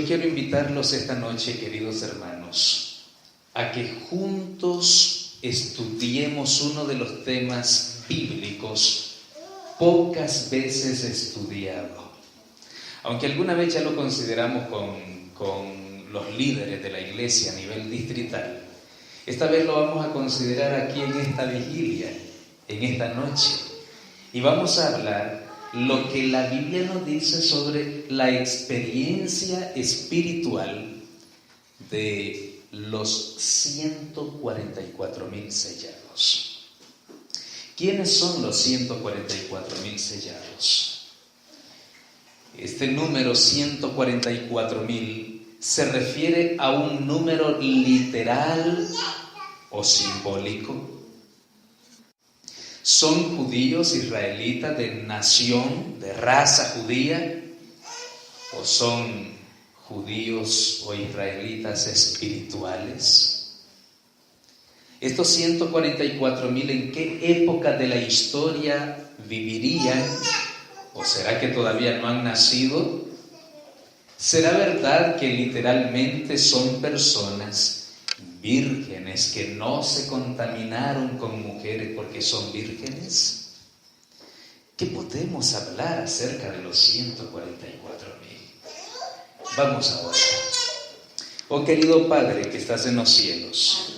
Yo quiero invitarlos esta noche, queridos hermanos, a que juntos estudiemos uno de los temas bíblicos pocas veces estudiado. Aunque alguna vez ya lo consideramos con los líderes de la iglesia a nivel distrital, esta vez lo vamos a considerar aquí en esta vigilia, en esta noche. Y vamos a hablar lo que la Biblia nos dice sobre la experiencia espiritual de los 144,000 sellados. ¿Quiénes son los 144,000 sellados? Este número 144,000 se refiere a un número literal o simbólico. ¿Son judíos israelitas de nación, de raza judía? ¿O son judíos o israelitas espirituales? Estos 144,000, ¿en qué época de la historia vivirían? ¿O será que todavía no han nacido? ¿Será verdad que literalmente son personas vírgenes que no se contaminaron con mujeres porque son vírgenes? ¿Qué podemos hablar acerca de los 144,000? Vamos a orar. Oh querido Padre que estás en los cielos,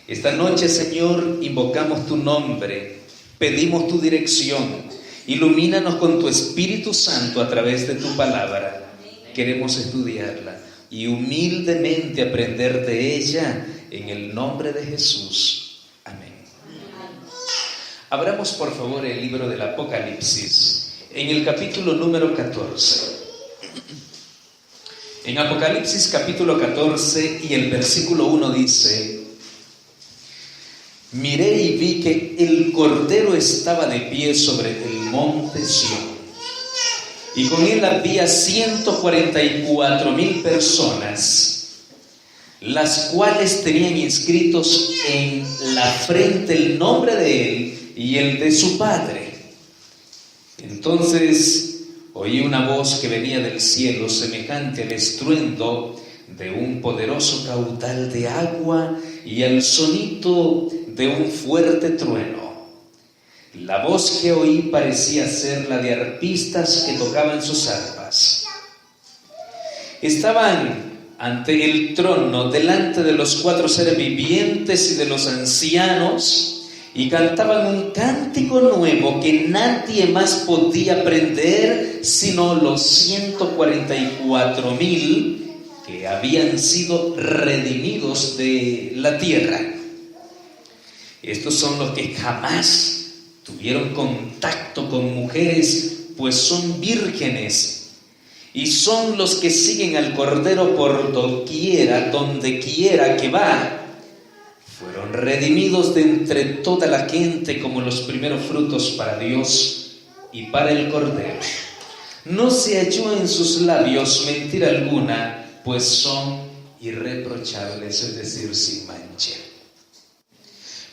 esta noche, Señor, invocamos tu nombre, pedimos tu dirección, ilumínanos con tu Espíritu Santo a través de tu palabra. Queremos estudiarla y humildemente aprender de ella en el nombre de Jesús. Amén. Abramos por favor el libro del Apocalipsis en el capítulo número 14. En Apocalipsis capítulo 14 y el versículo 1 dice: miré y vi que el Cordero estaba de pie sobre el monte Sión, y con él había 144,000 personas, las cuales tenían inscritos en la frente el nombre de él y el de su padre. Entonces oí una voz que venía del cielo, semejante al estruendo de un poderoso caudal de agua y al sonido de un fuerte trueno. La voz que oí parecía ser la de arpistas que tocaban sus arpas. Estaban ante el trono, delante de los 4 seres vivientes y de los ancianos, y cantaban un cántico nuevo que nadie más podía aprender sino los 144,000 que habían sido redimidos de la tierra. Estos son los que jamás tuvieron contacto con mujeres, pues son vírgenes, y son los que siguen al Cordero por doquiera, donde quiera que va. Fueron redimidos de entre toda la gente como los primeros frutos para Dios y para el Cordero. No se halló en sus labios mentira alguna, pues son irreprochables, es decir, sin mancha.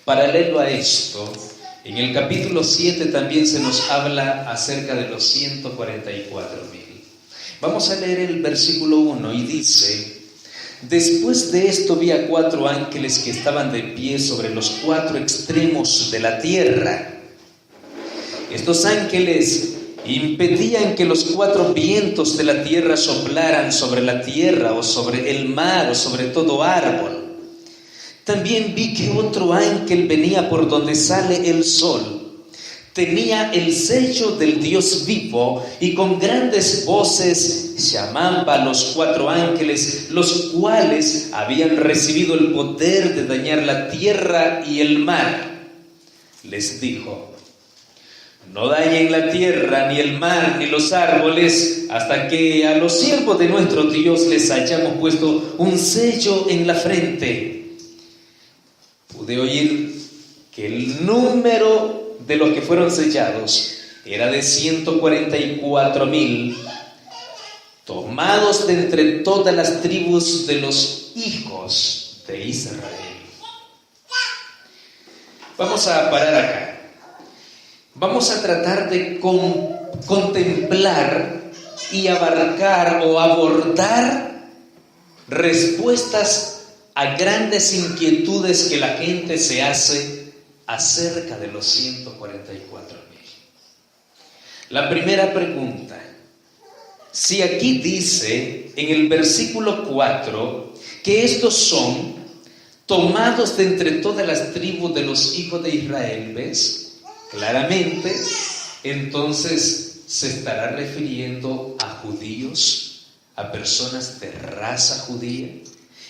Paralelo a esto, en el capítulo 7 también se nos habla acerca de los 144,000. Vamos a leer el versículo 1 y dice: después de esto vi a 4 ángeles que estaban de pie sobre los 4 extremos de la tierra. Estos ángeles impedían que los 4 vientos de la tierra soplaran sobre la tierra o sobre el mar o sobre todo árbol. También vi que otro ángel venía por donde sale el sol. Tenía el sello del Dios vivo y con grandes voces llamaba a los 4 ángeles, los cuales habían recibido el poder de dañar la tierra y el mar. Les dijo: no dañen la tierra, ni el mar, ni los árboles, hasta que a los siervos de nuestro Dios les hayamos puesto un sello en la frente. Pude oír que el número de los que fueron sellados era de 144,000, tomados de entre todas las tribus de los hijos de Israel. Vamos a parar acá. Vamos a tratar de contemplar y abarcar o abordar respuestas a grandes inquietudes que la gente se hace acerca de los 144,000. La primera pregunta: si aquí dice en el versículo 4 que estos son tomados de entre todas las tribus de los hijos de Israel, ¿ves? Claramente, entonces se estará refiriendo a judíos, a personas de raza judía,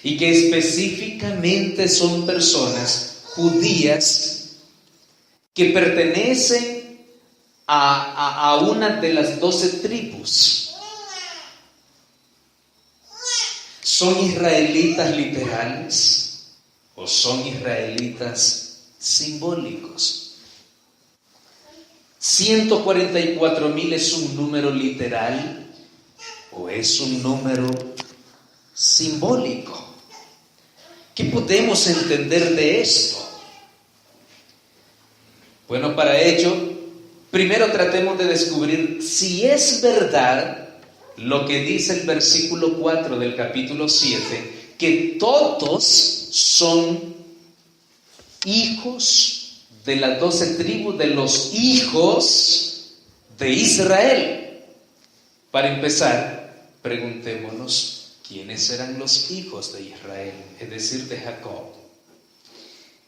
y que específicamente son personas judías que pertenecen a una de las 12 tribus. ¿Son israelitas literales o son israelitas simbólicos? 144,000 ¿es un número literal o es un número simbólico? ¿Qué podemos entender de esto? Bueno, para ello, primero tratemos de descubrir si es verdad lo que dice el versículo 4 del capítulo 7, que todos son hijos de las 12 tribus, de los hijos de Israel. Para empezar, preguntémonos, ¿quiénes serán los hijos de Israel? Es decir, de Jacob.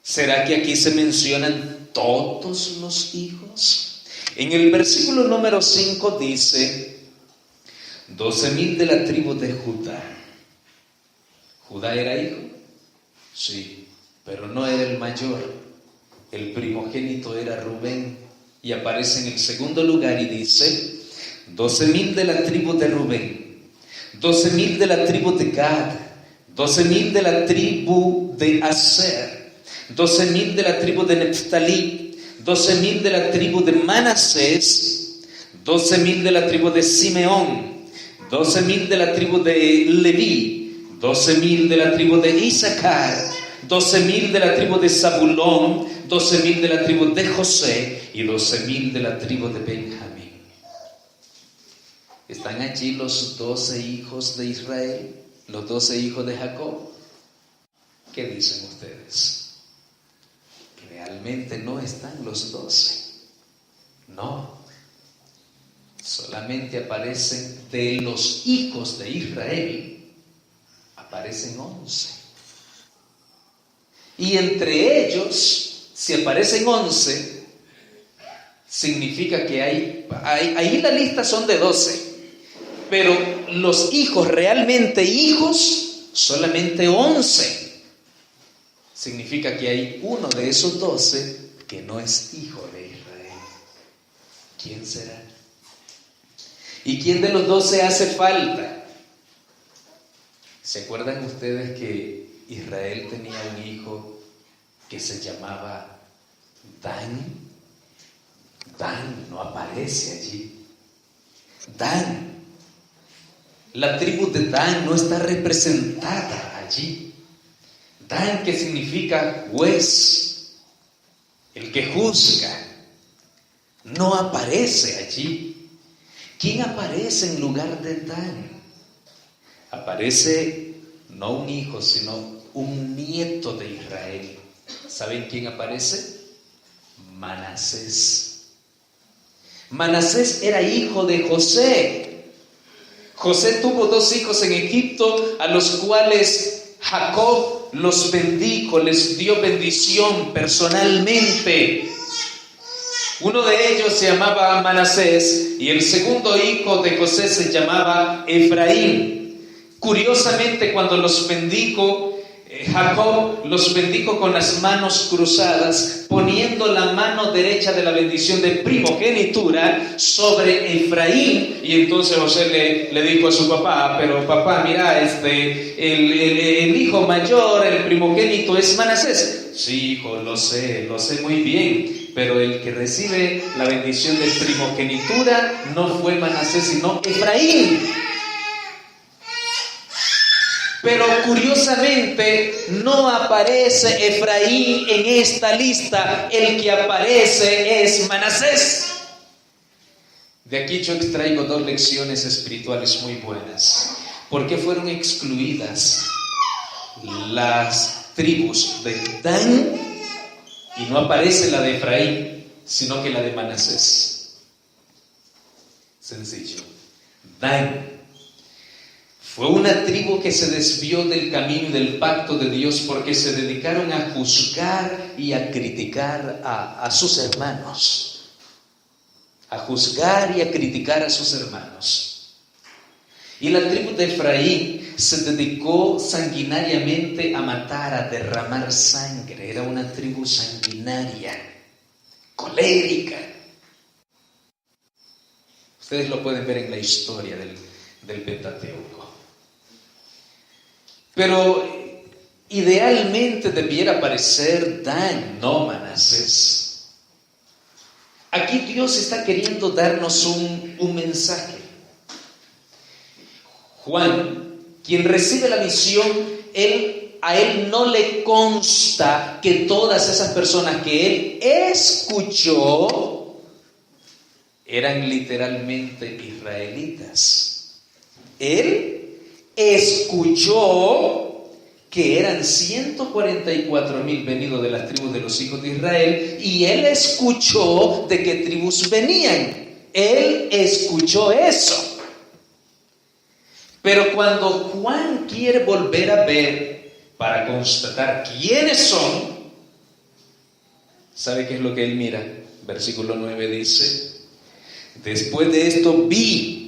¿Será que aquí se mencionan todos los hijos? En el versículo número 5 dice: 12,000 de la tribu de Judá. ¿Judá era hijo? Sí, pero no era el mayor. El primogénito era Rubén. Y aparece en el segundo lugar y dice: 12,000 de la tribu de Rubén, 12,000 de la tribu de Gad, 12,000 de la tribu de Aser, 12,000 de la tribu de Neftalí, 12,000 de la tribu de Manasés, 12,000 de la tribu de Simeón, 12,000 de la tribu de Leví, 12,000 de la tribu de Isaacar, 12,000 de la tribu de Zabulón, 12,000 de la tribu de José y 12,000 de la tribu de Benjamín. ¿Están allí los 12 hijos de Israel? ¿Los 12 hijos de Jacob? ¿Qué dicen ustedes? Realmente no están los 12. No. Solamente aparecen de los hijos de Israel, aparecen 11. Y entre ellos, si aparecen 11, significa que ahí la lista son de 12. Pero los hijos, realmente hijos, solamente 11. Significa que hay uno de esos 12 que no es hijo de Israel. ¿Quién será? ¿Y quién de los 12 hace falta? ¿Se acuerdan ustedes que Israel tenía un hijo que se llamaba Dan? Dan no aparece allí. Dan. La tribu de Dan no está representada allí. Dan, que significa juez, el que juzga, no aparece allí. ¿Quién aparece en lugar de Dan? Aparece no un hijo, sino un nieto de Israel. ¿Saben quién aparece? Manasés. Manasés era hijo de José. José tuvo 2 hijos en Egipto, a los cuales Jacob los bendijo, les dio bendición personalmente. Uno de ellos se llamaba Manasés y el segundo hijo de José se llamaba Efraín. Curiosamente, cuando los bendijo, Jacob los bendijo con las manos cruzadas, poniendo la mano derecha de la bendición de primogenitura sobre Efraín. Y entonces José le dijo a su papá: pero papá, mira, el hijo mayor, el primogénito es Manasés. Sí, hijo, lo sé muy bien, pero el que recibe la bendición de primogenitura no fue Manasés, sino Efraín. Pero curiosamente no aparece Efraín en esta lista. El que aparece es Manasés. De aquí yo extraigo 2 lecciones espirituales muy buenas. ¿Por qué fueron excluidas las tribus de Dan y no aparece la de Efraín, sino que la de Manasés? Sencillo. Dan fue una tribu que se desvió del camino y del pacto de Dios porque se dedicaron a juzgar y a criticar a sus hermanos. A juzgar y a criticar a sus hermanos. Y la tribu de Efraín se dedicó sanguinariamente a matar, a derramar sangre. Era una tribu sanguinaria, colérica. Ustedes lo pueden ver en la historia del Pentateuco. Pero idealmente debiera aparecer Dan, no Manasés. Aquí Dios está queriendo darnos un mensaje. Juan, quien recibe la misión, a él no le consta que todas esas personas que él escuchó eran literalmente israelitas. Él escuchó que eran 144,000 venidos de las tribus de los hijos de Israel, y él escuchó de qué tribus venían. Él escuchó eso. Pero cuando Juan quiere volver a ver para constatar quiénes son, ¿sabe qué es lo que él mira? Versículo 9 dice: después de esto vi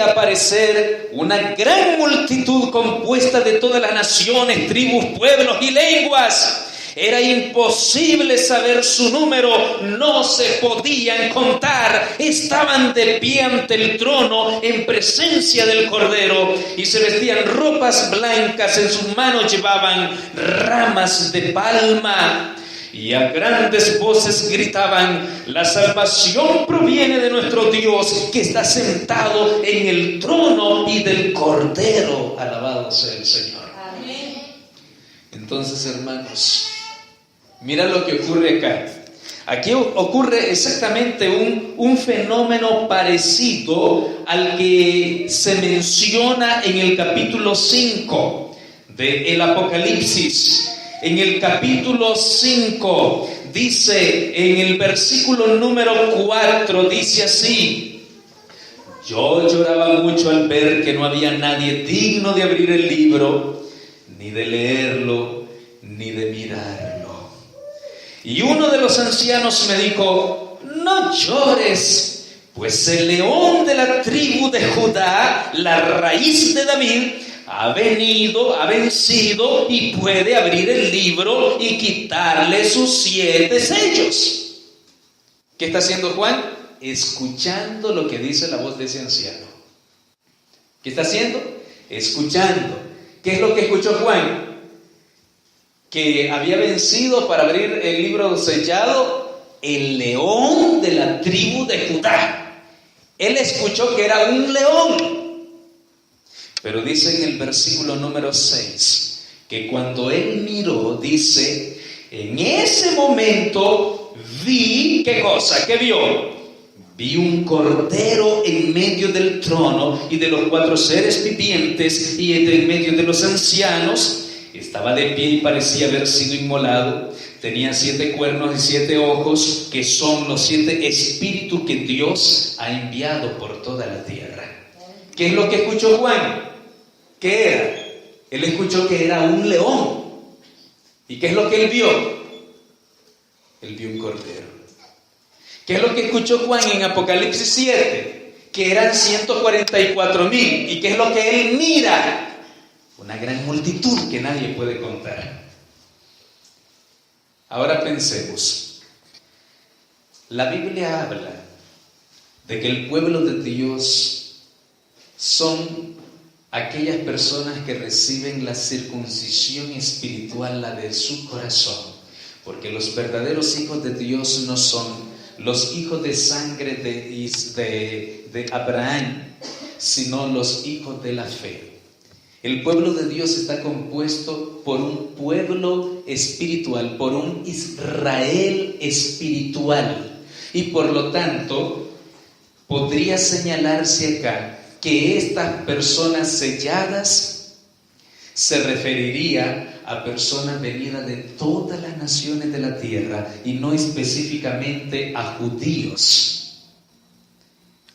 aparecer una gran multitud compuesta de todas las naciones, tribus, pueblos y lenguas. Era imposible saber su número, no se podían contar. Estaban de pie ante el trono en presencia del Cordero y se vestían ropas blancas, en sus manos llevaban ramas de palma. Y a grandes voces gritaban: la salvación proviene de nuestro Dios, que está sentado en el trono, y del Cordero. Alabado sea el Señor. Amén. Entonces, hermanos, mira lo que ocurre acá. Aquí ocurre exactamente un fenómeno parecido al que se menciona en el capítulo 5 del Apocalipsis. En el capítulo 5 dice, en el versículo número 4, dice así: yo lloraba mucho al ver que no había nadie digno de abrir el libro, ni de leerlo, ni de mirarlo. Y uno de los ancianos me dijo: no llores, pues el león de la tribu de Judá, la raíz de David, ha vencido y puede abrir el libro y quitarle sus 7 sellos. ¿Qué está haciendo Juan? Escuchando lo que dice la voz de ese anciano. ¿Qué está haciendo? Escuchando. ¿Qué es lo que escuchó Juan? Que había vencido para abrir el libro sellado el león de la tribu de Judá. Él escuchó que era un león. Pero dice en el versículo número 6 que cuando él miró, dice, en ese momento vi, ¿qué cosa? ¿Qué vio? Vi un cordero en medio del trono y de los 4 seres vivientes, y en medio de los ancianos. Estaba de pie y parecía haber sido inmolado. Tenía 7 cuernos y 7 ojos, que son los 7 espíritus que Dios ha enviado por toda la tierra. ¿Qué es lo que escuchó Juan? ¿Qué era? Él escuchó que era un león. ¿Y qué es lo que él vio? Él vio un cordero. ¿Qué es lo que escuchó Juan en Apocalipsis 7? Que eran 144,000. ¿Y qué es lo que él mira? Una gran multitud que nadie puede contar. Ahora pensemos. La Biblia habla de que el pueblo de Dios son aquellas personas que reciben la circuncisión espiritual, la de su corazón, porque los verdaderos hijos de Dios no son los hijos de sangre de Abraham, sino los hijos de la fe. El pueblo de Dios está compuesto por un pueblo espiritual, por un Israel espiritual, y por lo tanto podría señalarse acá que estas personas selladas se referiría a personas venidas de todas las naciones de la tierra y no específicamente a judíos.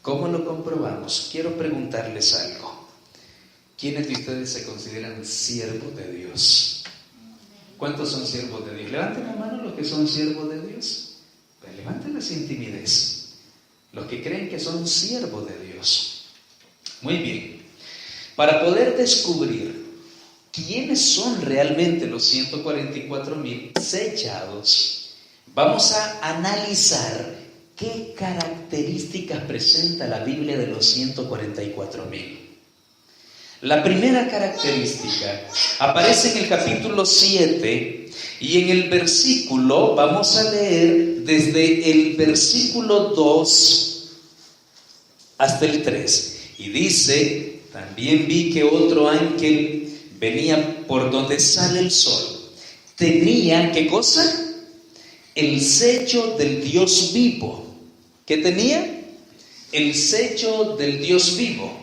¿Cómo lo comprobamos? Quiero preguntarles algo. ¿Quiénes de ustedes se consideran siervos de Dios? ¿Cuántos son siervos de Dios? Levanten la mano los que son siervos de Dios. Pues levántenla sin timidez. Los que creen que son siervos de Dios. Muy bien. Para poder descubrir quiénes son realmente los 144,000 sellados, vamos a analizar qué características presenta la Biblia de los 144,000. La primera característica aparece en el capítulo 7 y en el versículo, vamos a leer desde el versículo 2 hasta el 3. Y dice: también vi que otro ángel venía por donde sale el sol. Tenía, ¿qué cosa? El sello del Dios vivo. ¿Qué tenía? El sello del Dios vivo.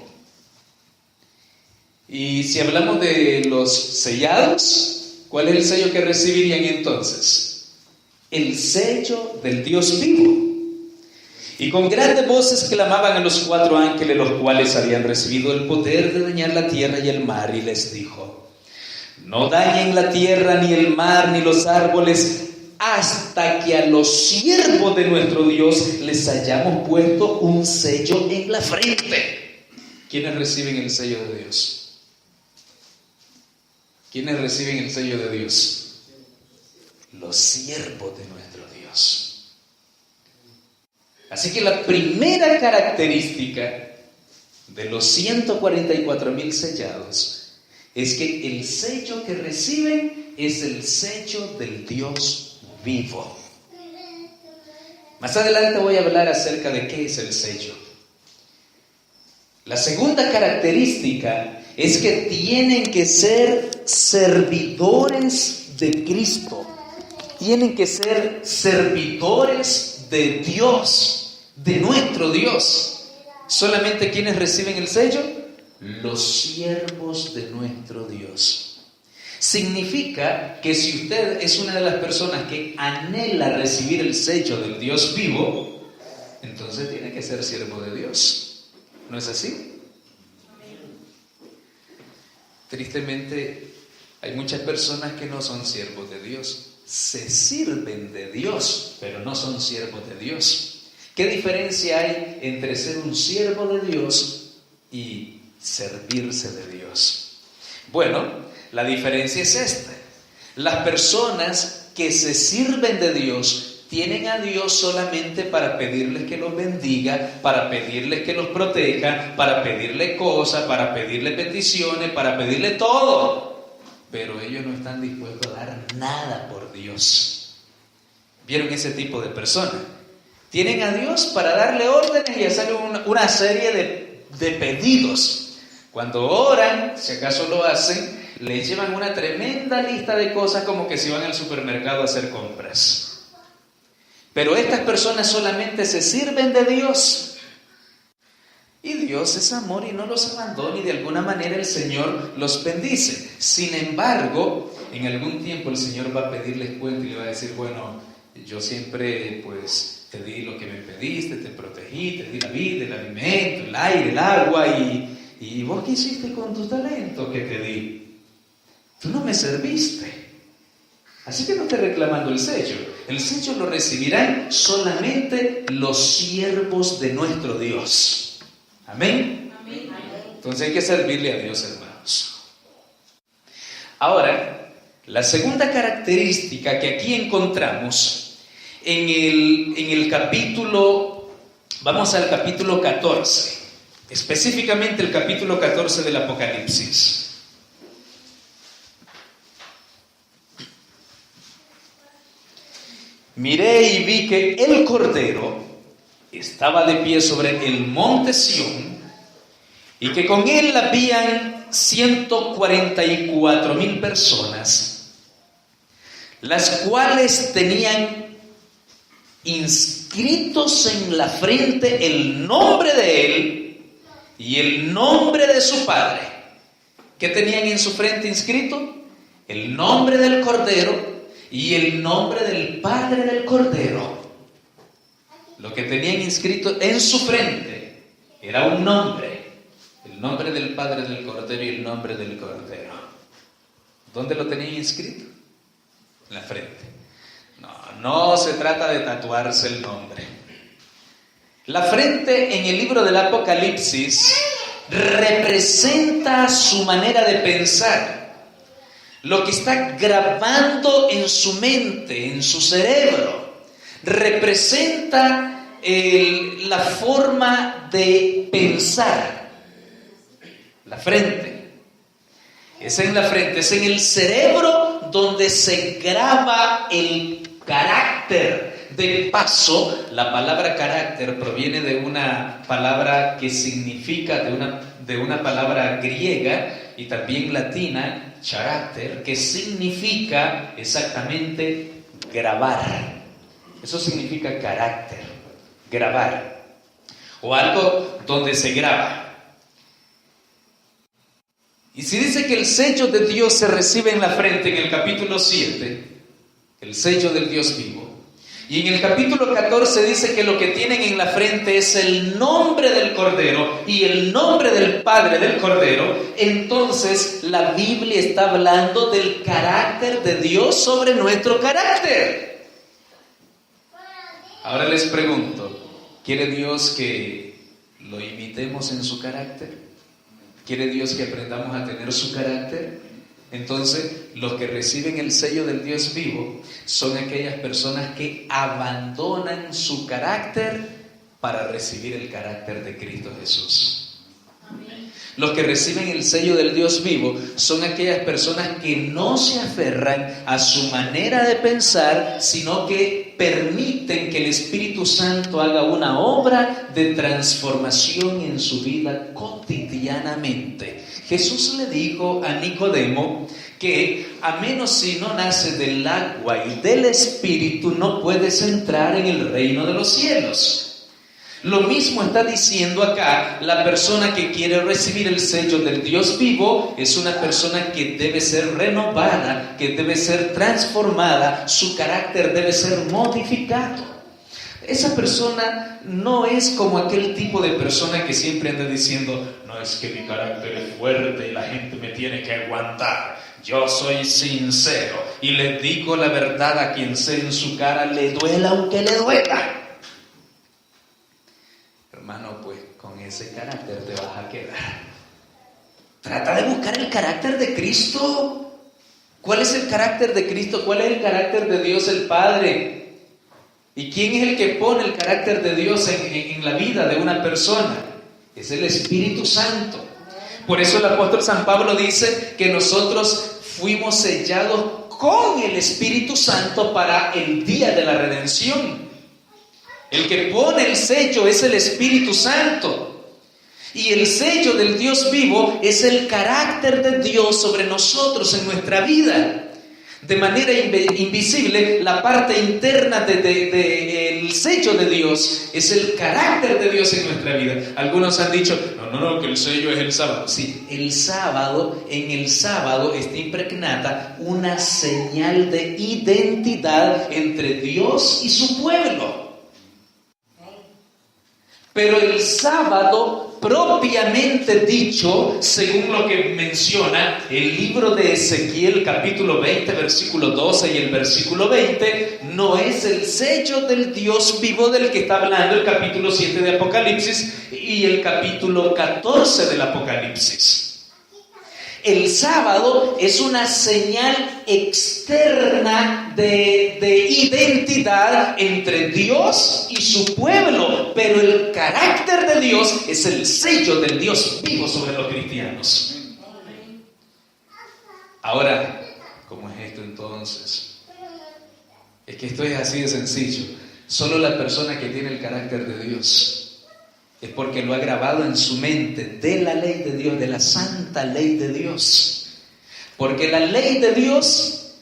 Y si hablamos de los sellados, ¿cuál es el sello que recibirían entonces? El sello del Dios vivo. Y con grandes voces clamaban a los 4 ángeles, los cuales habían recibido el poder de dañar la tierra y el mar, y les dijo: no dañen la tierra, ni el mar, ni los árboles, hasta que a los siervos de nuestro Dios les hayamos puesto un sello en la frente. ¿Quiénes reciben el sello de Dios? ¿Quiénes reciben el sello de Dios? Los siervos de nuestro Dios. Así que la primera característica de los 144,000 sellados es que el sello que reciben es el sello del Dios vivo. Más adelante voy a hablar acerca de qué es el sello. La segunda característica es que tienen que ser servidores de Cristo. Tienen que ser servidores de Dios, de nuestro Dios. ¿Solamente quienes reciben el sello? Los siervos de nuestro Dios. Significa que si usted es una de las personas que anhela recibir el sello del Dios vivo, entonces tiene que ser siervo de Dios. ¿No es así? Tristemente, hay muchas personas que no son siervos de Dios. Se sirven de Dios, pero no son siervos de Dios. ¿Qué diferencia hay entre ser un siervo de Dios y servirse de Dios? Bueno, la diferencia es esta. Las personas que se sirven de Dios tienen a Dios solamente para pedirles que los bendiga, para pedirles que los proteja, para pedirle cosas, para pedirle peticiones, para pedirle todo. Pero ellos no están dispuestos a dar nada por Dios. ¿Vieron ese tipo de personas? Tienen a Dios para darle órdenes y hacer una serie de pedidos. Cuando oran, si acaso lo hacen, le llevan una tremenda lista de cosas como que si van al supermercado a hacer compras. Pero estas personas solamente se sirven de Dios. Y Dios es amor y no los abandona, y de alguna manera el Señor los bendice. Sin embargo, en algún tiempo el Señor va a pedirles cuenta y le va a decir: bueno, yo siempre pues te di lo que me pediste, te protegí, te di la vida, el alimento, el aire, el agua, y vos qué hiciste con tu talento que te di. Tú no me serviste. Así que no estés reclamando el sello. El sello lo recibirán solamente los siervos de nuestro Dios. ¿Amén? Amén. Entonces hay que servirle a Dios, hermanos. Ahora, la segunda característica que aquí encontramos en el capítulo, vamos al capítulo 14, específicamente el capítulo 14 del Apocalipsis. Miré y vi que el Cordero estaba de pie sobre el monte Sión, y que con él habían 144,000 personas, las cuales tenían inscritos en la frente el nombre de Él y el nombre de su Padre. ¿Qué tenían en su frente inscrito? El nombre del Cordero y el nombre del Padre del Cordero. Lo que tenían inscrito en su frente era un nombre, el nombre del Padre del Cordero y el nombre del Cordero. ¿Dónde lo tenían inscrito? En la frente. No se trata de tatuarse el nombre. La frente en el libro del Apocalipsis representa su manera de pensar, lo que está grabando en su mente, en su cerebro. Representa la forma de pensar. La frente. Es en la frente, es en el cerebro donde se graba el carácter. De paso, la palabra carácter proviene de una palabra que significa, de una palabra griega y también latina, carácter, que significa exactamente grabar. Eso significa carácter, grabar, o algo donde se graba. Y si dice que el sello de Dios se recibe en la frente en el capítulo 7, el sello del Dios vivo, y en el capítulo 14 dice que lo que tienen en la frente es el nombre del Cordero y el nombre del Padre del Cordero, entonces la Biblia está hablando del carácter de Dios sobre nuestro carácter. Ahora les pregunto, ¿quiere Dios que lo imitemos en su carácter? ¿Quiere Dios que aprendamos a tener su carácter? Entonces, los que reciben el sello del Dios vivo son aquellas personas que abandonan su carácter para recibir el carácter de Cristo Jesús. Amén. Los que reciben el sello del Dios vivo son aquellas personas que no se aferran a su manera de pensar, sino que permiten que el Espíritu Santo haga una obra de transformación en su vida cotidianamente. Jesús le dijo a Nicodemo que a menos si no nace del agua y del Espíritu no puedes entrar en el reino de los cielos. Lo mismo está diciendo acá, la persona que quiere recibir el sello del Dios vivo es una persona que debe ser renovada, que debe ser transformada, su carácter debe ser modificado. Esa persona no es como aquel tipo de persona que siempre anda diciendo, no, es que mi carácter es fuerte y la gente me tiene que aguantar. Yo soy sincero y le digo la verdad a quien sea en su cara, le duela aunque le duela. Hermano, pues con ese carácter te vas a quedar. Trata de buscar el carácter de Cristo. ¿Cuál es el carácter de Cristo? ¿Cuál es el carácter de Dios el Padre? ¿Y quién es el que pone el carácter de Dios en la vida de una persona? Es el Espíritu Santo. Por eso el apóstol San Pablo dice que nosotros fuimos sellados con el Espíritu Santo para el día de la redención. El que pone el sello es el Espíritu Santo. Y el sello del Dios vivo es el carácter de Dios sobre nosotros en nuestra vida. De manera invisible, la parte interna del sello de Dios es el carácter de Dios en nuestra vida. Algunos han dicho, no, que el sello es el sábado. Sí, el sábado, en el sábado está impregnada una señal de identidad entre Dios y su pueblo. Pero el sábado, propiamente dicho, según lo que menciona el libro de Ezequiel, capítulo 20, versículo 12 y el versículo 20, no es el sello del Dios vivo del que está hablando el capítulo 7 de Apocalipsis y el capítulo 14 del Apocalipsis. El sábado es una señal externa de identidad entre Dios y su pueblo, pero el carácter de Dios es el sello del Dios vivo sobre los cristianos. Ahora, ¿cómo es esto entonces? Es que esto es así de sencillo. Solo la persona que tiene el carácter de Dios es porque lo ha grabado en su mente de la ley de Dios, de la santa ley de Dios. Porque la ley de Dios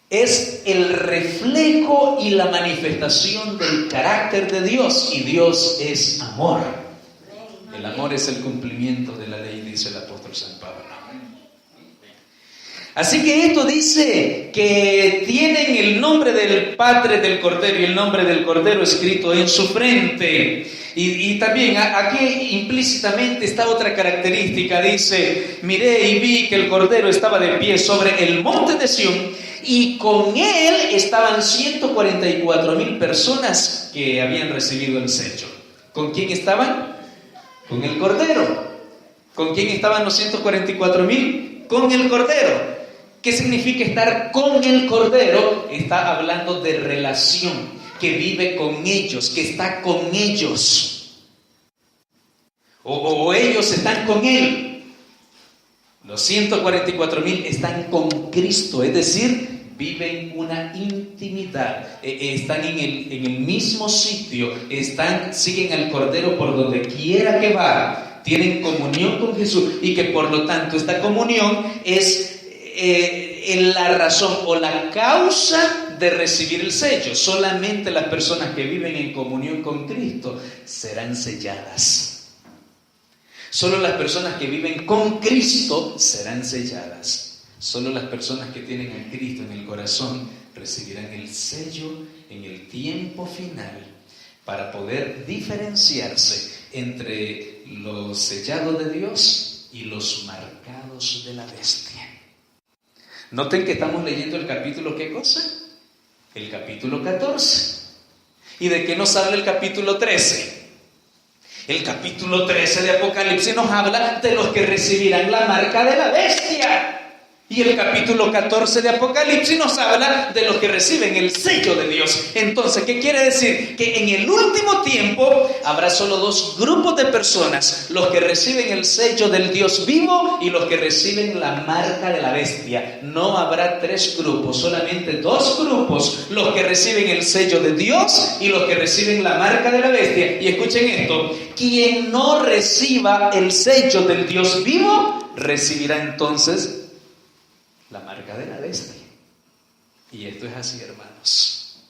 es el reflejo y la manifestación del carácter de Dios, y Dios es amor. El amor es el cumplimiento de la ley, dice el apóstol San Pablo. Así que esto dice que tienen el nombre del Padre, del Cordero y el nombre del Cordero escrito en su frente. Y también aquí implícitamente está otra característica. Dice: miré y vi que el Cordero estaba de pie sobre el monte de Sión, y con él estaban 144,000 personas que habían recibido el sello. ¿Con quién estaban? Con el Cordero. ¿Con quién estaban los 144,000? Con el Cordero. ¿Qué significa estar con el Cordero? Está hablando de relación, que vive con ellos, que está con ellos. O ellos están con Él. Los 144,000 están con Cristo, es decir, viven una intimidad, están en el mismo sitio, siguen al Cordero por donde quiera que va, tienen comunión con Jesús, y que por lo tanto esta comunión es en la razón o la causa de recibir el sello. Solamente las personas que viven en comunión con Cristo serán selladas. Solo las personas que viven con Cristo serán selladas. Solo las personas que tienen a Cristo en el corazón recibirán el sello en el tiempo final, para poder diferenciarse entre los sellados de Dios y los marcados de la bestia. Noten que estamos leyendo el capítulo, ¿qué cosa? El capítulo 14. ¿Y de qué nos habla el capítulo 13? El capítulo 13 de Apocalipsis nos habla de los que recibirán la marca de la bestia. Y el capítulo 14 de Apocalipsis nos habla de los que reciben el sello de Dios. Entonces, ¿qué quiere decir? Que en el último tiempo habrá solo dos grupos de personas: los que reciben el sello del Dios vivo y los que reciben la marca de la bestia. No habrá tres grupos, solamente dos grupos: los que reciben el sello de Dios y los que reciben la marca de la bestia. Y escuchen esto: quien no reciba el sello del Dios vivo recibirá entonces la marca de la bestia. Y esto es así, hermanos.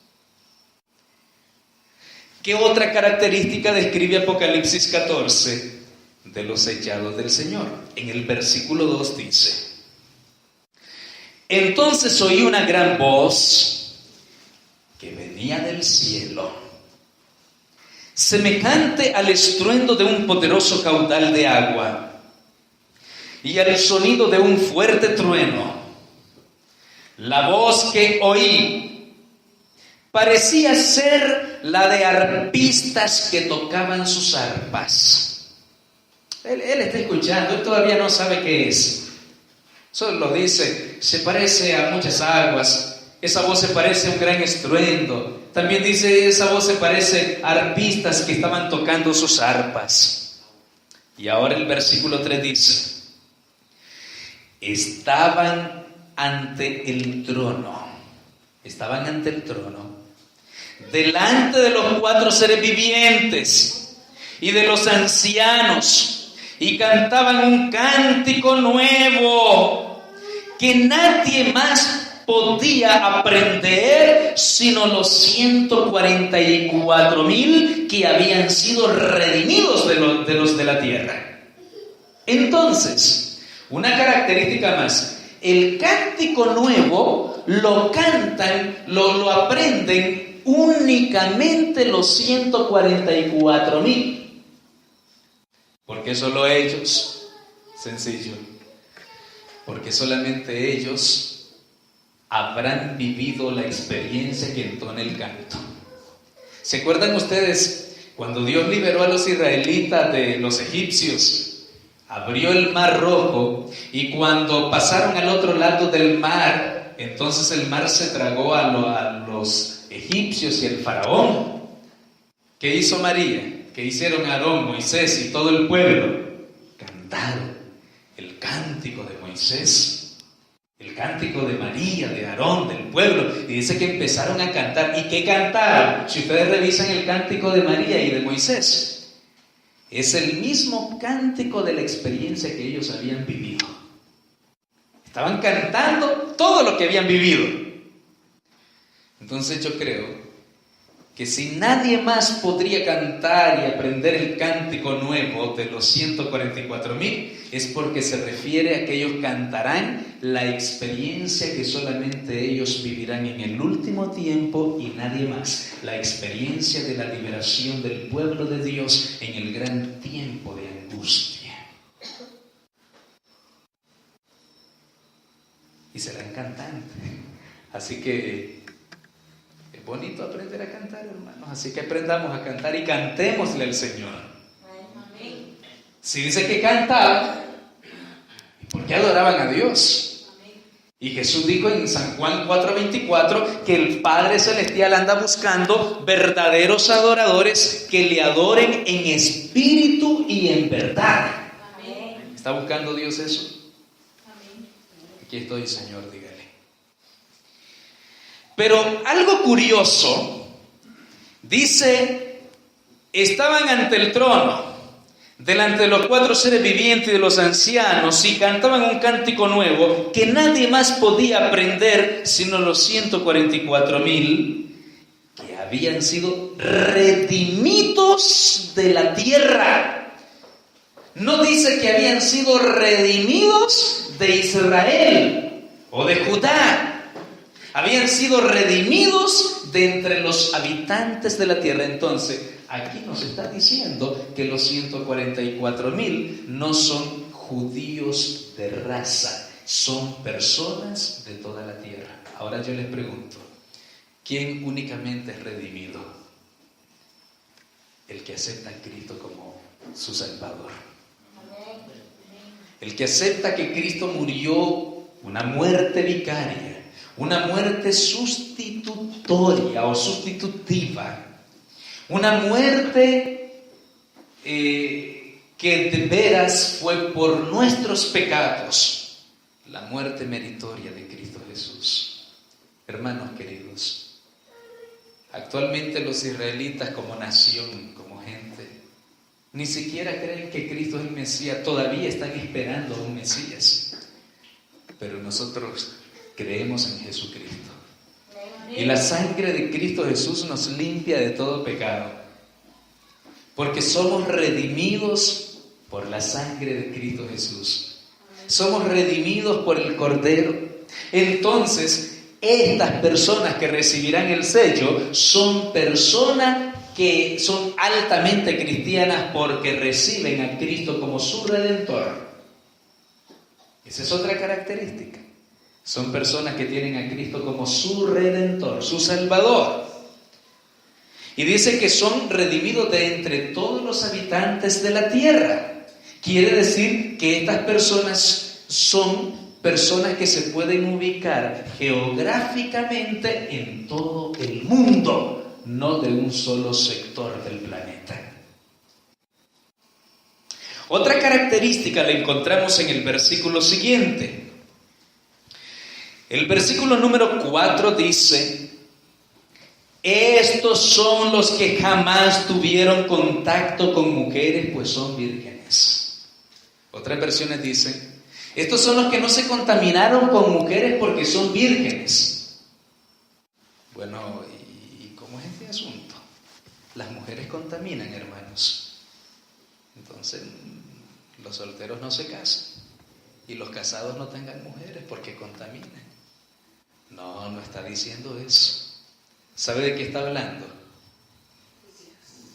¿Qué otra característica describe Apocalipsis 14 de los sellados del Señor? En el versículo 2 dice: entonces oí una gran voz que venía del cielo, semejante al estruendo de un poderoso caudal de agua y al sonido de un fuerte trueno. La voz que oí parecía ser la de arpistas que tocaban sus arpas. Él está escuchando, él todavía no sabe qué es. Solo dice: se parece a muchas aguas, esa voz se parece a un gran estruendo. También dice: esa voz se parece a arpistas que estaban tocando sus arpas. Y ahora el versículo 3 dice: estaban ante el trono, delante de los 4 seres vivientes y de los ancianos, y cantaban un cántico nuevo que nadie más podía aprender sino los 144,000 que habían sido redimidos de los de la tierra. Entonces, una característica más: el cántico nuevo lo cantan, lo aprenden únicamente los 144,000. ¿Por qué solo ellos? Sencillo: porque solamente ellos habrán vivido la experiencia que entona el canto. ¿Se acuerdan ustedes cuando Dios liberó a los israelitas de los egipcios? Abrió el mar rojo, y cuando pasaron al otro lado del mar, entonces el mar se tragó a los egipcios y el faraón. ¿Qué hizo María? ¿Qué hicieron Aarón, Moisés y todo el pueblo? Cantaron el cántico de Moisés, el cántico de María, de Aarón, del pueblo. Y dice que empezaron a cantar. ¿Y qué cantaron? Si ustedes revisan el cántico de María y de Moisés, es el mismo cántico de la experiencia que ellos habían vivido. Estaban cantando todo lo que habían vivido. Entonces yo creo que si nadie más podría cantar y aprender el cántico nuevo de los 144,000, es porque se refiere a que ellos cantarán la experiencia que solamente ellos vivirán en el último tiempo y nadie más. La experiencia de la liberación del pueblo de Dios en el gran tiempo de angustia. Y serán cantantes. Así que es bonito aprender a cantar, hermanos. Así que aprendamos a cantar y cantémosle al Señor. Amén. Si dice que cantaban, ¿por qué adoraban a Dios? Amén. Y Jesús dijo en San Juan 4:24 que el Padre Celestial anda buscando verdaderos adoradores que le adoren en espíritu y en verdad. Amén. ¿Está buscando Dios eso? Amén. Aquí estoy, Señor, dígale. Pero algo curioso, dice, estaban ante el trono, delante de los 4 seres vivientes y de los ancianos, y cantaban un cántico nuevo que nadie más podía aprender sino los 144,000 que habían sido redimidos de la tierra. No dice que habían sido redimidos de Israel o de Judá. Habían sido redimidos de entre los habitantes de la tierra. Entonces, aquí nos está diciendo que los 144,000 no son judíos de raza, son personas de toda la tierra. Ahora yo les pregunto, ¿quién únicamente es redimido? El que acepta a Cristo como su Salvador. El que acepta que Cristo murió una muerte vicaria, una muerte sustitutoria o sustitutiva, una muerte que de veras fue por nuestros pecados, la muerte meritoria de Cristo Jesús. Hermanos queridos, actualmente los israelitas como nación, como gente, ni siquiera creen que Cristo es el Mesías, todavía están esperando a un Mesías, pero nosotros creemos en Jesucristo. Y la sangre de Cristo Jesús nos limpia de todo pecado. Porque somos redimidos por la sangre de Cristo Jesús. Somos redimidos por el Cordero. Entonces, estas personas que recibirán el sello son personas que son altamente cristianas porque reciben a Cristo como su Redentor. Esa es otra característica. Son personas que tienen a Cristo como su Redentor, su Salvador. Y dice que son redimidos de entre todos los habitantes de la tierra. Quiere decir que estas personas son personas que se pueden ubicar geográficamente en todo el mundo, no de un solo sector del planeta. Otra característica la encontramos en el versículo siguiente. El versículo número 4 dice: estos son los que jamás tuvieron contacto con mujeres, pues son vírgenes. Otras versiones dicen: estos son los que no se contaminaron con mujeres porque son vírgenes. Bueno, ¿y cómo es este asunto? Las mujeres contaminan, hermanos. Entonces, los solteros no se casan y los casados no tengan mujeres porque contaminan. No, no está diciendo eso. ¿Sabe de qué está hablando?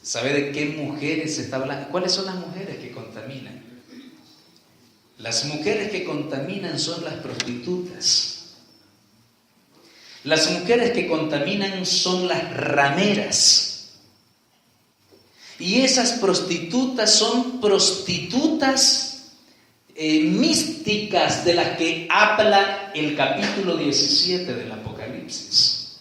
¿Sabe de qué mujeres está hablando? ¿Cuáles son las mujeres que contaminan? Las mujeres que contaminan son las prostitutas. Las mujeres que contaminan son las rameras. Y esas prostitutas son prostitutas místicas de las que habla el capítulo 17 del Apocalipsis.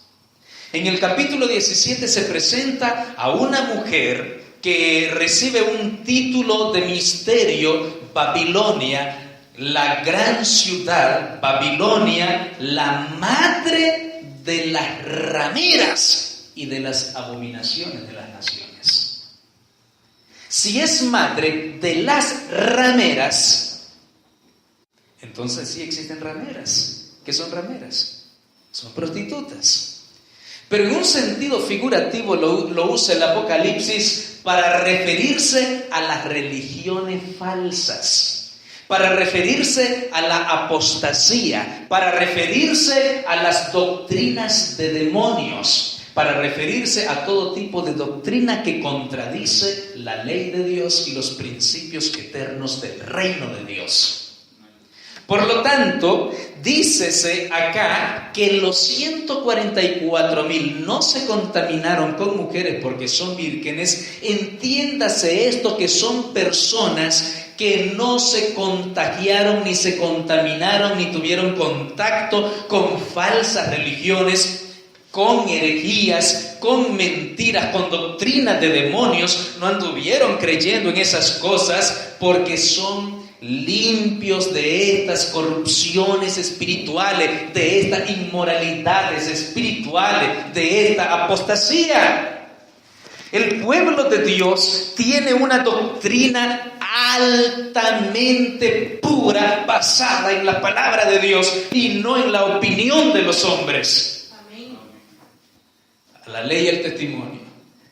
En el capítulo 17 se presenta a una mujer que recibe un título de misterio: Babilonia, la gran ciudad, Babilonia, la madre de las rameras y de las abominaciones de las naciones. Si es madre de las rameras, entonces sí existen rameras. ¿Qué son rameras? Son prostitutas. Pero en un sentido figurativo lo usa el Apocalipsis para referirse a las religiones falsas, para referirse a la apostasía, para referirse a las doctrinas de demonios, para referirse a todo tipo de doctrina que contradice la ley de Dios y los principios eternos del reino de Dios. Por lo tanto, dícese acá que los 144,000 no se contaminaron con mujeres porque son vírgenes. Entiéndase esto, que son personas que no se contagiaron, ni se contaminaron, ni tuvieron contacto con falsas religiones, con herejías, con mentiras, con doctrinas de demonios. No anduvieron creyendo en esas cosas porque son limpios de estas corrupciones espirituales, de estas inmoralidades espirituales, de esta apostasía. El pueblo de Dios tiene una doctrina altamente pura, basada en la palabra de Dios y no en la opinión de los hombres. Amén. A la ley y al testimonio.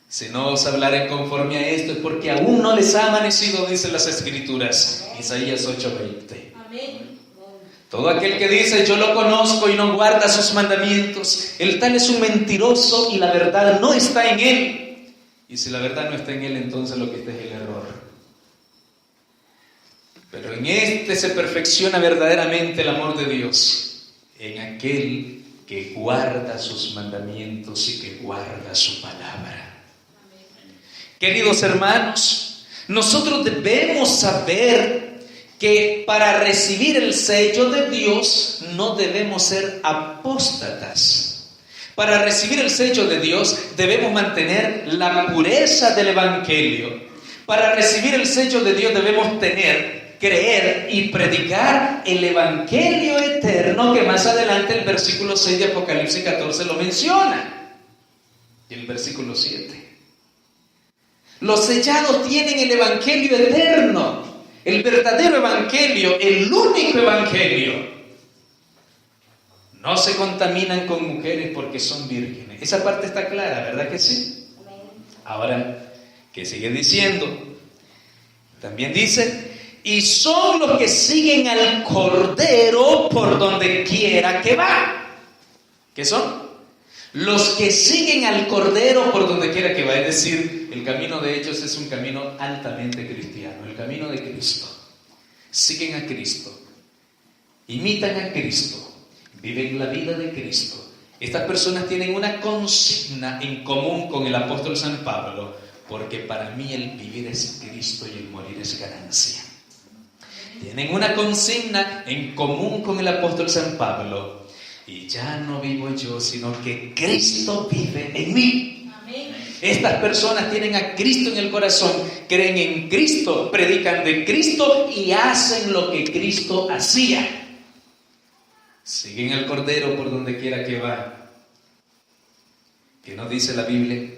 Si no os hablaré conforme a esto, es porque aún no les ha amanecido, dicen las Escrituras. Isaías 8:20. Amén. Todo aquel que dice yo lo conozco y no guarda sus mandamientos, el tal es un mentiroso y la verdad no está en él. Y si la verdad no está en él, entonces lo que está es el error. Pero en este se perfecciona verdaderamente el amor de Dios, en aquel que guarda sus mandamientos y que guarda su palabra. Queridos hermanos, nosotros debemos saber que para recibir el sello de Dios no debemos ser apóstatas. Para recibir el sello de Dios debemos mantener la pureza del Evangelio. Para recibir el sello de Dios debemos creer y predicar el Evangelio eterno, que más adelante el versículo 6 de Apocalipsis 14 lo menciona. Y el versículo 7. Los sellados tienen el Evangelio eterno, el verdadero Evangelio, el único Evangelio. No se contaminan con mujeres porque son vírgenes. Esa parte está clara, ¿verdad que sí? Ahora, ¿qué sigue diciendo? También dice, y son los que siguen al Cordero por donde quiera que va. ¿Qué son? Los que siguen al Cordero por donde quiera que va. Es decir, el camino de ellos es un camino altamente cristiano, el camino de Cristo. Siguen a Cristo, imitan a Cristo, viven la vida de Cristo. Estas personas tienen una consigna en común con el apóstol San Pablo, porque para mí el vivir es Cristo y el morir es ganancia. Tienen una consigna en común con el apóstol San Pablo. Y ya no vivo yo, sino que Cristo vive en mí. Amén. Estas personas tienen a Cristo en el corazón, creen en Cristo, predican de Cristo y hacen lo que Cristo hacía. Siguen al Cordero por donde quiera que va. ¿Qué nos dice la Biblia?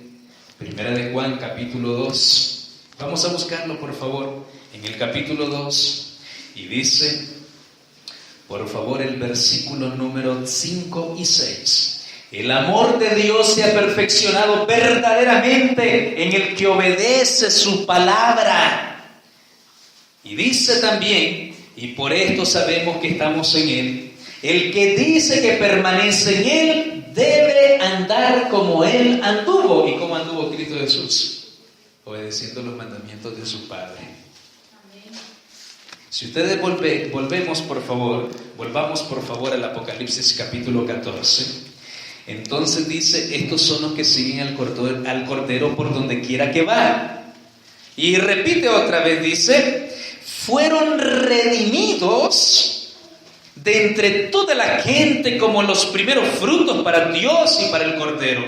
Primera de Juan, capítulo 2. Vamos a buscarlo, por favor, en el capítulo 2. Y dice, por favor, el versículo número 5 y 6. El amor de Dios se ha perfeccionado verdaderamente en el que obedece su palabra. Y dice también, y por esto sabemos que estamos en Él, el que dice que permanece en Él debe andar como Él anduvo. ¿Y cómo anduvo Cristo Jesús? Obedeciendo los mandamientos de su Padre. Si ustedes volvamos por favor al Apocalipsis capítulo 14. Entonces dice, estos son los que siguen al Cordero por donde quiera que va. Y repite otra vez, dice, fueron redimidos de entre toda la gente como los primeros frutos para Dios y para el Cordero.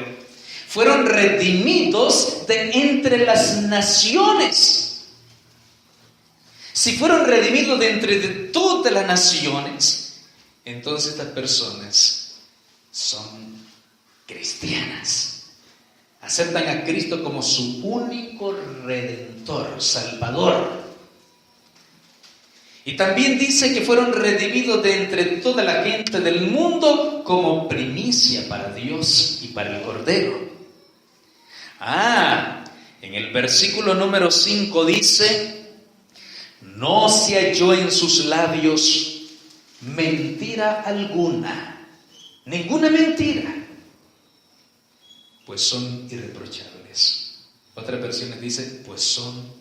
Fueron redimidos de entre las naciones. Si fueron redimidos de entre todas las naciones, entonces estas personas son cristianas. Aceptan a Cristo como su único Redentor, Salvador. Y también dice que fueron redimidos de entre toda la gente del mundo como primicia para Dios y para el Cordero. En el versículo número 5 dice: no se halló en sus labios mentira alguna, ninguna mentira, pues son irreprochables. Otras versiones dicen, pues son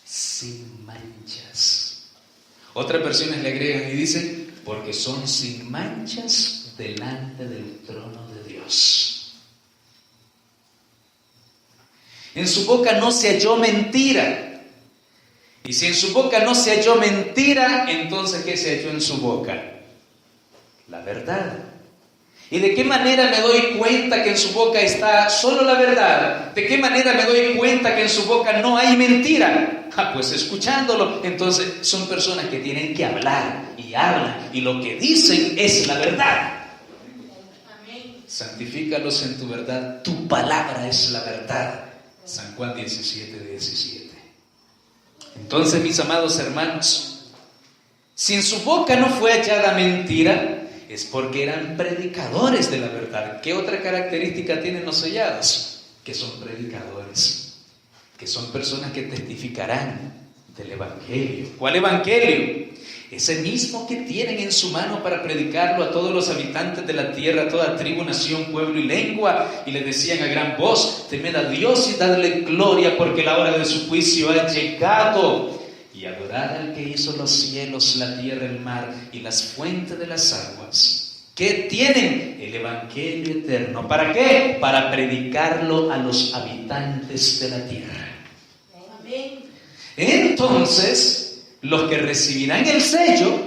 sin manchas. Otras versiones le agregan y dicen, porque son sin manchas delante del trono de Dios. En su boca no se halló mentira. Y si en su boca no se halló mentira, entonces ¿qué se halló en su boca? La verdad. ¿Y de qué manera me doy cuenta que en su boca está solo la verdad? ¿De qué manera me doy cuenta que en su boca no hay mentira? Pues escuchándolo. Entonces son personas que tienen que hablar y hablan, y lo que dicen es la verdad. Amén. Santifícalos en tu verdad, tu palabra es la verdad. San Juan 17:17. Entonces, mis amados hermanos, si en su boca no fue hallada mentira, es porque eran predicadores de la verdad. ¿Qué otra característica tienen los sellados? Que son predicadores, que son personas que testificarán del Evangelio. ¿Cuál Evangelio? Ese mismo que tienen en su mano para predicarlo a todos los habitantes de la tierra, a toda tribu, nación, pueblo y lengua. Y le decían a gran voz: temed a Dios y dadle gloria, porque la hora de su juicio ha llegado. Y adorad al que hizo los cielos, la tierra, el mar y las fuentes de las aguas. ¿Qué tienen? El Evangelio eterno. ¿Para qué? Para predicarlo a los habitantes de la tierra. Amén. Entonces, los que recibirán el sello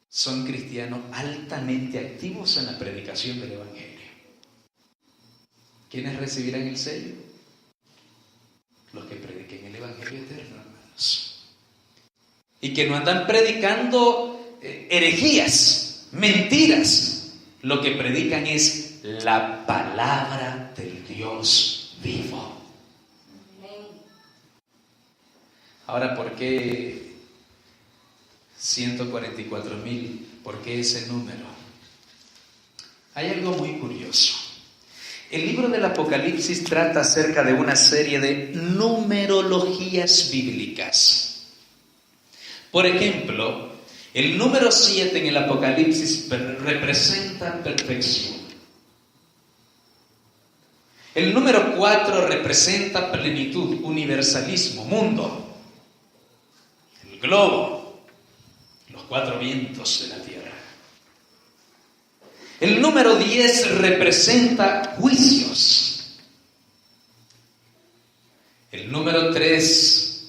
son cristianos altamente activos en la predicación del Evangelio. ¿Quiénes recibirán el sello? Los que prediquen el Evangelio eterno, hermanos. Y que no andan predicando herejías, mentiras. Lo que predican es la palabra del Dios vivo. Ahora, ¿por qué 144,000? ¿Por qué ese número? Hay algo muy curioso. El libro del Apocalipsis trata acerca de una serie de numerologías bíblicas. Por ejemplo, el número 7 en el Apocalipsis representa perfección. El número 4 representa plenitud, universalismo, mundo. Globo, los 4 vientos de la tierra. El número 10 representa juicios. El número 3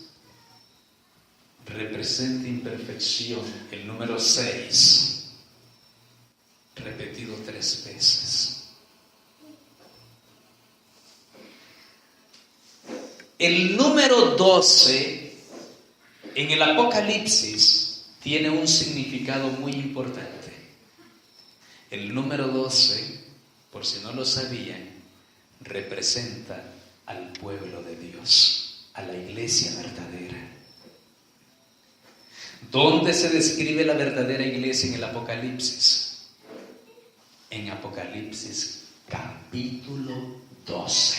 representa imperfección. El número 6 repetido 3 veces. El número 12 en el Apocalipsis tiene un significado muy importante. El número 12, por si no lo sabían, representa al pueblo de Dios, a la iglesia verdadera. ¿Dónde se describe la verdadera iglesia en el Apocalipsis? En Apocalipsis capítulo 12.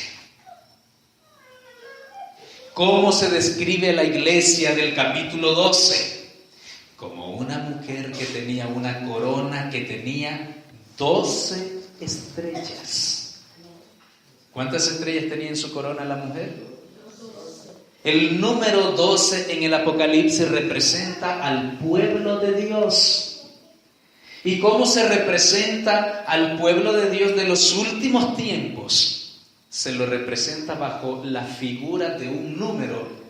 ¿Cómo se describe la iglesia del capítulo 12? Como una mujer que tenía una corona que tenía 12 estrellas. ¿Cuántas estrellas tenía en su corona la mujer? El número 12 en el Apocalipsis representa al pueblo de Dios. ¿Y cómo se representa al pueblo de Dios de los últimos tiempos? Se lo representa bajo la figura de un número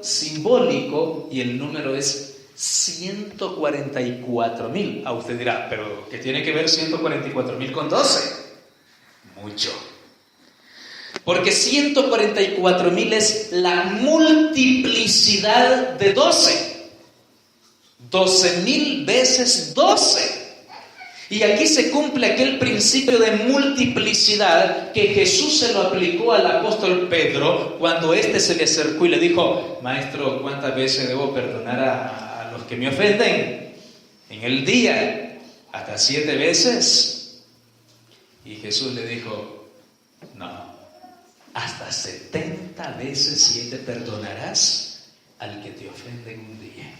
simbólico, y el número es 144,000. Usted dirá, ¿pero qué tiene que ver 144,000 con 12? Mucho. Porque 144,000 es la multiplicidad de 12. 12,000 veces 12. Y aquí se cumple aquel principio de multiplicidad que Jesús se lo aplicó al apóstol Pedro cuando éste se le acercó y le dijo: Maestro, ¿cuántas veces debo perdonar a los que me ofenden? En el día, ¿hasta 7 veces? Y Jesús le dijo: no, hasta 70 veces 7 perdonarás al que te ofende en un día.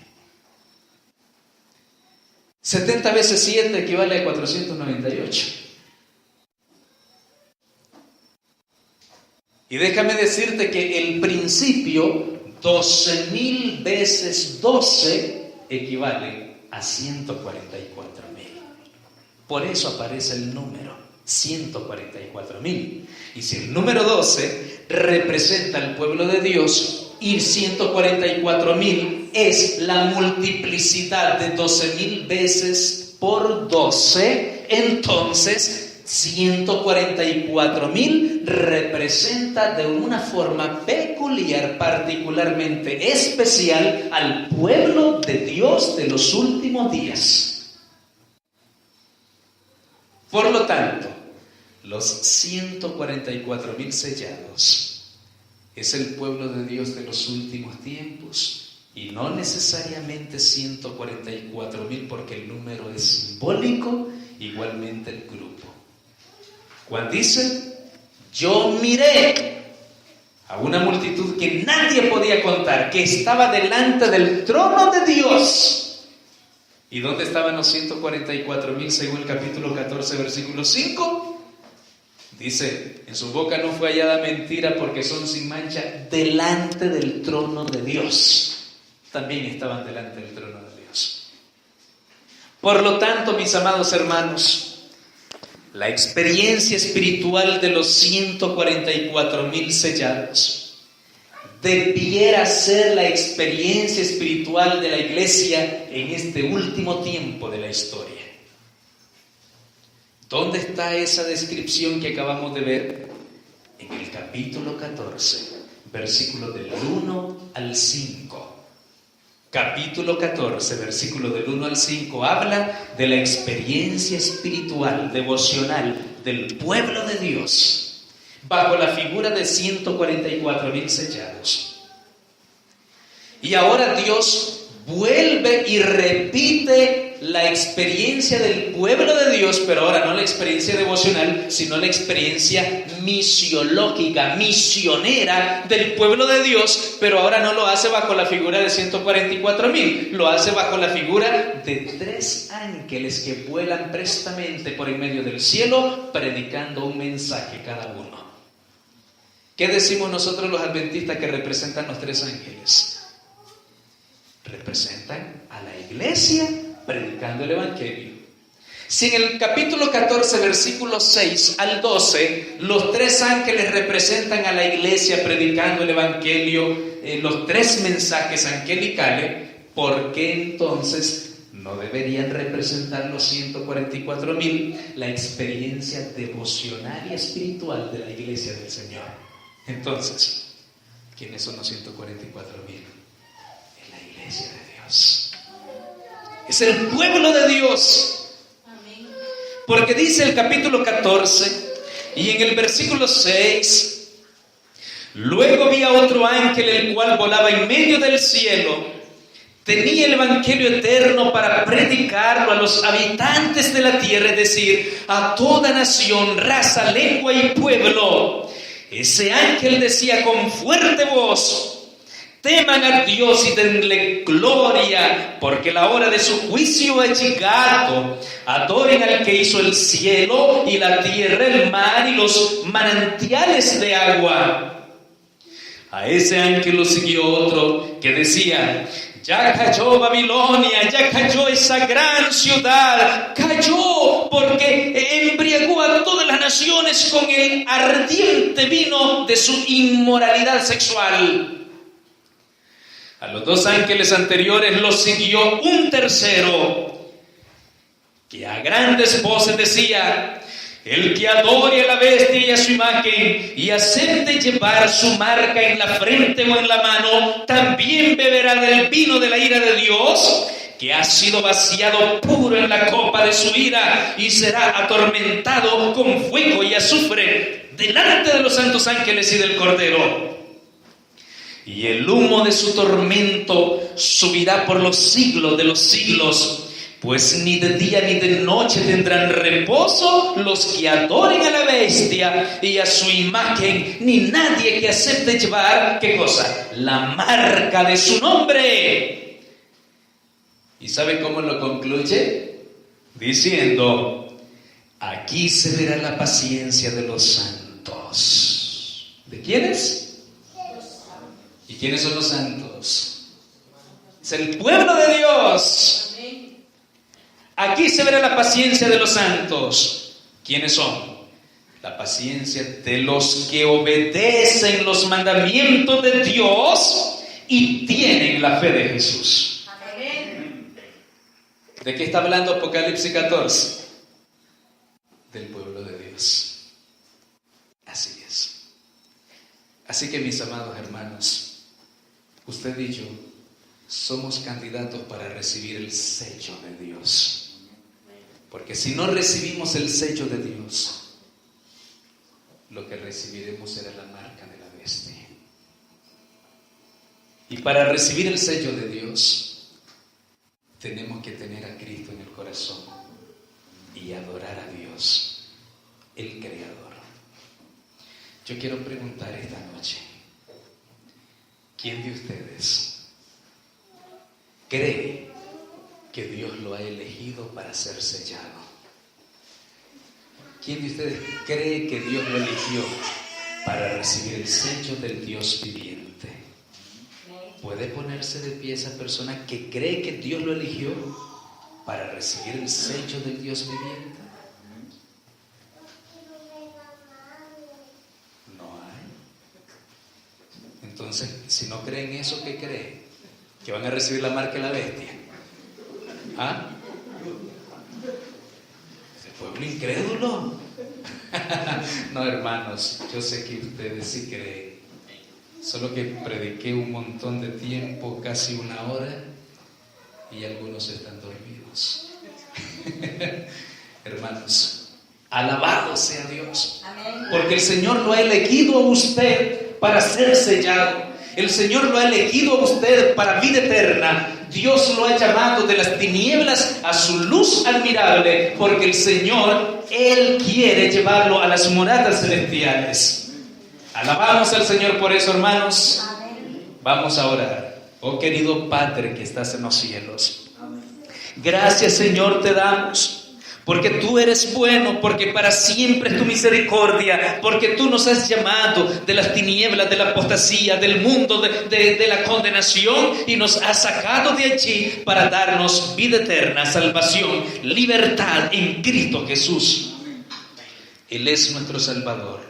70 veces 7 equivale a 498. Y déjame decirte que el principio 12,000 veces 12 equivale a 144,000. Por eso aparece el número 144,000. Y si el número 12 representa al pueblo de Dios y 144,000 es la multiplicidad de 12,000 veces por 12, entonces 144,000 representa de una forma peculiar, particularmente especial, al pueblo de Dios de los últimos días. Por lo tanto, los 144,000 sellados es el pueblo de Dios de los últimos tiempos, y no necesariamente 144,000, porque el número es simbólico, igualmente el grupo. Juan dice: yo miré a una multitud que nadie podía contar, que estaba delante del trono de Dios. ¿Y dónde estaban los 144,000 según el capítulo 14, versículo 5? Dice: en su boca no fue hallada mentira, porque son sin mancha delante del trono de Dios. También estaban delante del trono de Dios. Por lo tanto, mis amados hermanos, la experiencia espiritual de los 144,000 sellados debiera ser la experiencia espiritual de la iglesia en este último tiempo de la historia. ¿Dónde está esa descripción que acabamos de ver? En el capítulo 14, versículos del 1 al 5. Capítulo 14, versículo del 1 al 5, habla de la experiencia espiritual, devocional del pueblo de Dios bajo la figura de 144,000 sellados. Y ahora Dios vuelve y repite la experiencia del pueblo de Dios, pero ahora no la experiencia devocional, sino la experiencia misiológica, misionera del pueblo de Dios, pero ahora no lo hace bajo la figura de 144,000, lo hace bajo la figura de 3 ángeles que vuelan prestamente por en medio del cielo, predicando un mensaje cada uno. ¿Qué decimos nosotros los adventistas que representan los 3 ángeles? Representan a la iglesia predicando el evangelio. Si en el capítulo 14, versículos 6 al 12, los 3 ángeles representan a la iglesia predicando el evangelio, los 3 mensajes angelicales, ¿por qué entonces no deberían representar los 144,000 la experiencia devocional y espiritual de la iglesia del Señor? Entonces, ¿quiénes son los 144,000? Es la iglesia de Dios. Es el pueblo de Dios. Porque dice el capítulo 14 y en el versículo 6: luego vi a otro ángel, el cual volaba en medio del cielo. Tenía el evangelio eterno para predicarlo a los habitantes de la tierra, es decir, a toda nación, raza, lengua y pueblo. Ese ángel decía con fuerte voz: teman a Dios y denle gloria, porque la hora de su juicio ha llegado. Adoren al que hizo el cielo y la tierra, el mar y los manantiales de agua. A ese ángel lo siguió otro que decía: ya cayó Babilonia, ya cayó esa gran ciudad, cayó porque embriagó a todas las naciones con el ardiente vino de su inmoralidad sexual. A los 2 ángeles anteriores los siguió un tercero, que a grandes voces decía: el que adore a la bestia y a su imagen y acepte llevar su marca en la frente o en la mano, también beberá del vino de la ira de Dios, que ha sido vaciado puro en la copa de su ira y será atormentado con fuego y azufre delante de los santos ángeles y del Cordero. Y el humo de su tormento subirá por los siglos de los siglos, pues ni de día ni de noche tendrán reposo los que adoren a la bestia y a su imagen, ni nadie que acepte llevar, ¿qué cosa? La marca de su nombre. ¿Y sabe cómo lo concluye? Diciendo: aquí se verá la paciencia de los santos. ¿De quiénes? ¿Y quiénes son los santos? Es el pueblo de Dios. Aquí se verá la paciencia de los santos. ¿Quiénes son? La paciencia de los que obedecen los mandamientos de Dios y tienen la fe de Jesús. Amén. ¿De qué está hablando Apocalipsis 14? Del pueblo de Dios. Así es. Así que, mis amados hermanos, usted y yo somos candidatos para recibir el sello de Dios. Porque si no recibimos el sello de Dios, lo que recibiremos será la marca de la bestia. Y para recibir el sello de Dios, tenemos que tener a Cristo en el corazón y adorar a Dios, el Creador. Yo quiero preguntar esta noche: ¿quién de ustedes cree que Dios lo ha elegido para ser sellado? ¿Quién de ustedes cree que Dios lo eligió para recibir el sello del Dios viviente? ¿Puede ponerse de pie esa persona que cree que Dios lo eligió para recibir el sello del Dios viviente? No hay. Entonces, si no creen eso, ¿qué creen? ¿Que van a recibir la marca de la bestia? ¿Ah? ¿Ese pueblo incrédulo? No, hermanos, yo sé que ustedes sí creen. Solo que prediqué un montón de tiempo, casi 1 hora, y algunos están dormidos. Hermanos, alabado sea Dios. Porque el Señor lo ha elegido a usted para ser sellado. El Señor lo ha elegido a usted para vida eterna. Dios lo ha llamado de las tinieblas a su luz admirable, porque el Señor, Él quiere llevarlo a las moradas celestiales. Alabamos al Señor por eso, hermanos. Vamos a orar. Oh querido Padre que estás en los cielos, gracias, Señor, te damos, porque tú eres bueno, porque para siempre es tu misericordia, porque tú nos has llamado de las tinieblas, de la apostasía, del mundo, de la condenación, y nos has sacado de allí para darnos vida eterna, salvación, libertad en Cristo Jesús. Él es nuestro Salvador.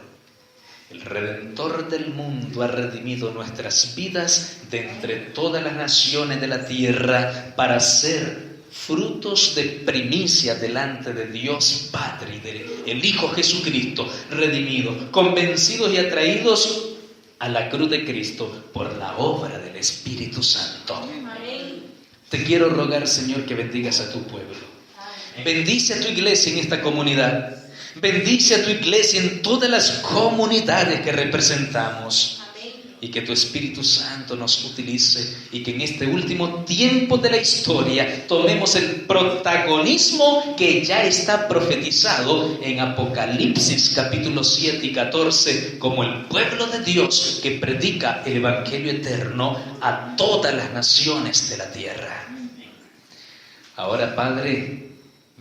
El Redentor del mundo ha redimido nuestras vidas de entre todas las naciones de la tierra para ser frutos de primicia delante de Dios Padre y del Hijo Jesucristo, redimidos, convencidos y atraídos a la cruz de Cristo por la obra del Espíritu Santo. Te quiero rogar, Señor, que bendigas a tu pueblo. Bendice a tu iglesia en esta comunidad. Bendice a tu iglesia en todas las comunidades que representamos. Y que tu Espíritu Santo nos utilice, y que en este último tiempo de la historia tomemos el protagonismo que ya está profetizado en Apocalipsis capítulo 7 y 14 como el pueblo de Dios que predica el Evangelio eterno a todas las naciones de la tierra. Ahora, Padre,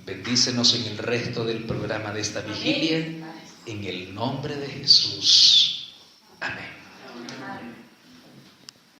bendícenos en el resto del programa de esta vigilia, en el nombre de Jesús. Amén.